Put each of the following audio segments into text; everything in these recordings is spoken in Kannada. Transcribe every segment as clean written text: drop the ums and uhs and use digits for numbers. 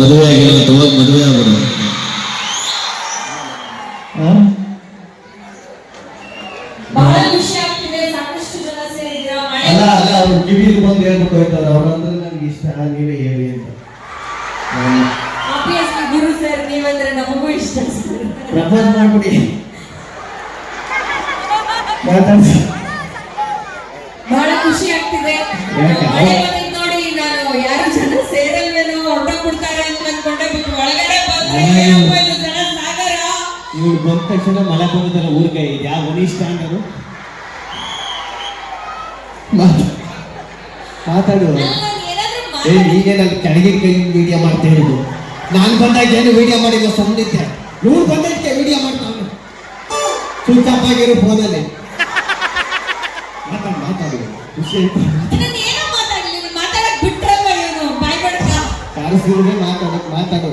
ಮದುವೆ ಆಗಿರೋ ಮದುವೆ ಆಗ್ಬಿಡು. ಬಹಳ ಖುಷಿ ಆಗ್ತಿದೆ. ಸಾಕಷ್ಟು ಜನ ಸೇರಿದ್ರ ಅಲ್ಲ ಅಲ್ಲ ಅವ್ರು ಕಿವಿಗೆ ಬಂದು ಹೇಳ್ಬಿಟ್ಟು ಹೋಗ್ತಾರೆ. ಅವ್ರಂದ್ರೆ ನನಗೆ ಇಷ್ಟ, ನೀವೇ ಹೇಳಿ ಅಂತ. ಆಬ್ವಿಯಸ್ಲಿ ಗುರು ಸರ್ ನೀವಂದ್ರೆ ನಮಗೂ ಇಷ್ಟ. ಪ್ರಪೋಸ್ ಮಾಡ್ಬಿಡಿ, ಮಾತಾಡ್ಸಿ. ಬಹಳ ಖುಷಿ ಆಗ್ತಿದೆ. ನೋಡಿ ನಾನು ಯಾರು ಜನ ಸೇರಲ್ವೇನೋ ಹೊರಟೋಗ್ಬಿಡ್ತಾರೆ ಅಂತ ಅನ್ಕೊಂಡೆ. ಒಳಗಡೆ ಬಂದ್ರೆ ಜನ ಸಾಗರ. ಇವ್ರು ಬಂದ ತಕ್ಷಣ ಮಳೆ ಬಂದದಲ್ಲ ಊರ್ಗೆ ಯಾವ ಅನಿಷ್ಟ ಅನ್ನೋದು ಮಾತಾಡು. ನೀನೇನಾದ್ರು ಕೆಳಗೆ ಕೈ ವಿಡಿಯೋ ಮಾಡ್ತಾ ಇರೋದು. ನಾನು ಬಂದಾಗ ಏನು ವಿಡಿಯೋ ಮಾಡಿಲ್ಲ, ಸುಮ್ಮನಿದ್ದೆ. ಇವ್ರು ಬಂದಕ್ಕೆ ವಿಡಿಯೋ ಮಾಡ್ತಾವನು. ಸ್ವಿಚ್ ಆಫ್ ಆಗಿರೋ ಫೋನಲ್ಲಿ ಮಾತಾಡು. ಖುಷಿ ಆಯ್ತು. ಮಾತಾಡಕ್ ಬಿಟ್ರಲ್ವ ಇವನು ಬಾಯ್ ಬಡ್ಕ. ಕಾರಿಸಿದ್ರೆ ಮಾತಾಡು.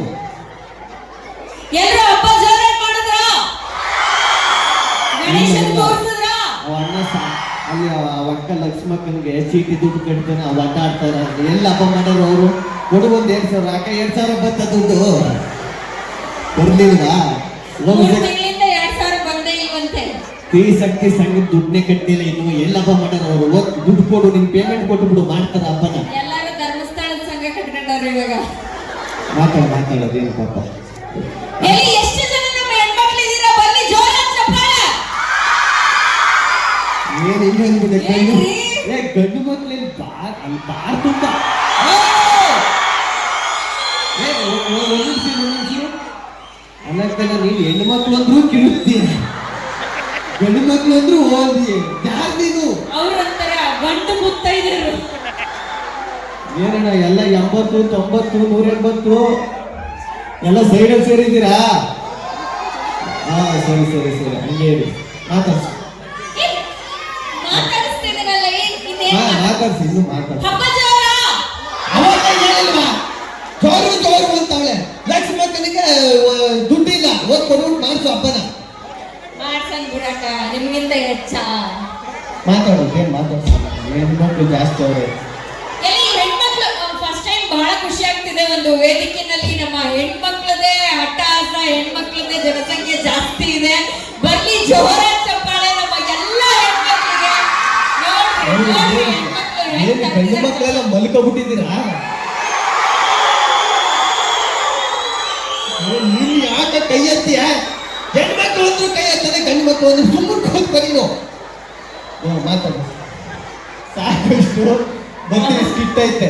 ಎಲ್ಲರೂ ಹಬ್ಬ ಜೋರಾಗಿ ಮಾಡಿದ್ರ? ಗಣೇಶನ್ ತೋರಿಸಿದ್ರ? ಅಣ್ಣ ಅಲ್ಲಿ ಅಕ್ಕ ಲಕ್ಷ್ಮಕ್ಕನಿಗೆ ಚೀಟಿ ದುಡ್ಡು ಕಟ್ತಾನೆ, ಅವ್ ಅಡ್ಡ ಆಡ್ತಾರ. ಎಲ್ಲ ಹಬ್ಬ ಮಾಡೋರು ಅವರು. ಕೊಡು ಒಂದು 2,000. ಅಕ್ಕ 2,000 ಬಂತ ದುಡ್ಡು ಬರ್ಲಿಲ್ವಾ? 2,000 ಬಂದೇ ಇಲ್ವಂತೆ. ಶಕ್ತಿ ಸಂಘದ ದುಡ್ಡನ್ನೇ ಕಟ್ಟಿಲ್ಲ ಇನ್ನು. ಎಲ್ಲ ಹಬ್ಬ ಮಾಡೋರು ಅವರು. ದುಡ್ಡು ಕೊಡು, ನಿನ್ ಪೇಮೆಂಟ್ ಕೊಟ್ಟು ಬಿಡು, ಮಾಡ್ತಾರ ಹಬ್ಬನ. ಎಲ್ಲಾರು ಧರ್ಮಸ್ಥಳದ ಸಂಘ ಕಟ್ಕೊಂಡವ್ರು ಇವಾಗ. ಮಾತಾಡೋದೇನು ಪಾಪ. ಎಷ್ಟು ಜನ ನಮ್ಮ ಹೆಣ್ಮಕ್ಳು ಇದೀರಾ? ಬನ್ನಿ ಜೋರಾಗಿ ಚಪ್ಪಾಳೆ. ಏನು ಹಿಂಗೆ ಅಂದ್ಬಿಟ್ಟೆ ಗಂಡು ಮಕ್ಳೇನು ಬಾರ್ ತುಂಬ. ಅನ್ನಕ್ಕಲ್ಲ, ನೀನು ಹೆಣ್ಣು ಮಕ್ಳು ಅಂದ್ರೂ ಕಿರುತ್ತಿ, ಗಂಡು ಮಕ್ಳು ಅಂದ್ರೂ ಓದಿ. ಯಾರು ನೀನು? ಅವ್ರಂತರ ಗಂಡು ಮುತ್ತೈದರು. ಏನಣ್ಣ ಎಲ್ಲ 80, 90, 180 ಎಲ್ಲ ಸೈಡಲ್ಲಿ ಸೇರಿದ್ದೀರಾ? ಹಾ ಸರಿ ಹಂಗೆ ಹೇಳಿ. ಮಾತಾಡ್ಸಿ ಇನ್ನು ಮಾತಾಡ್ಸಿ. ಜೋರು ಅಂತವಳೆ. ಲಕ್ಷ್ಮಕ್ಕನಿಗೆ ದುಡ್ಡಿಲ್ಲ, ಹೋಗಿ ಕೊಡ್ಬಿಟ್ಟು ಮಾಡಿಸು ಹಬ್ಬನ. ಮಾಡ್ಸನ್ ಬಿಡಕ್ಕ, ನಿಮ್ಗಿಂತ ಹೆಚ್ಚ ಮಾತಾಡು. ಏನ್ ಮಾತಾಡ್ಸಿ? ಹೆಣ್ಮಕ್ಳು ಜಾಸ್ತಿ ಅವ್ರೆ. ಹೆಣ್ಮಕ್ಳು ಫಸ್ಟ್ ಟೈಮ್ ಬಹಳ ಖುಷಿ ಆಗ್ತಿದೆ. ಒಂದು ವೇದಿಕೆನಲ್ಲಿ ನಮ್ಮ ಹೆಣ್ಮಕ್ಳದೇ ಹಟ್ಟಹಾಸ, ಹೆಣ್ಮಕ್ಳದೇ ಜನಸಂಖ್ಯೆ ಜಾಸ್ತಿ ಇದೆ. ಬರ್ಲಿ ಜೋರಾಗಿ ಚಪ್ಪಾಳೆ ನಮ್ಮ ಎಲ್ಲ ಹೆಣ್ಮಕ್ಳಿಗೆ. ಗಂಡು ಮಕ್ಕಳೆಲ್ಲ ಮಲ್ಕೊಬಿಟ್ಟಿದ್ದೀರಾ? ನೀನು ಯಾಕೆ ಕೈ ಎತ್ತೀಯ? ಹೆಣ್ಮಕ್ಳು ಅಂದ್ರೂ ಕೈ ಎತ್ತದೆ, ಗಂಡು ಮಕ್ಕಳು ಅಂದ್ರೆ ಸುಮ್ಮನೆ ಹೋಗ್ಬರೀ. ಮಾತಾಡು. ಸಾಕಷ್ಟು ಬಂದು ಸ್ಕಿಟ್ ಐತೆ.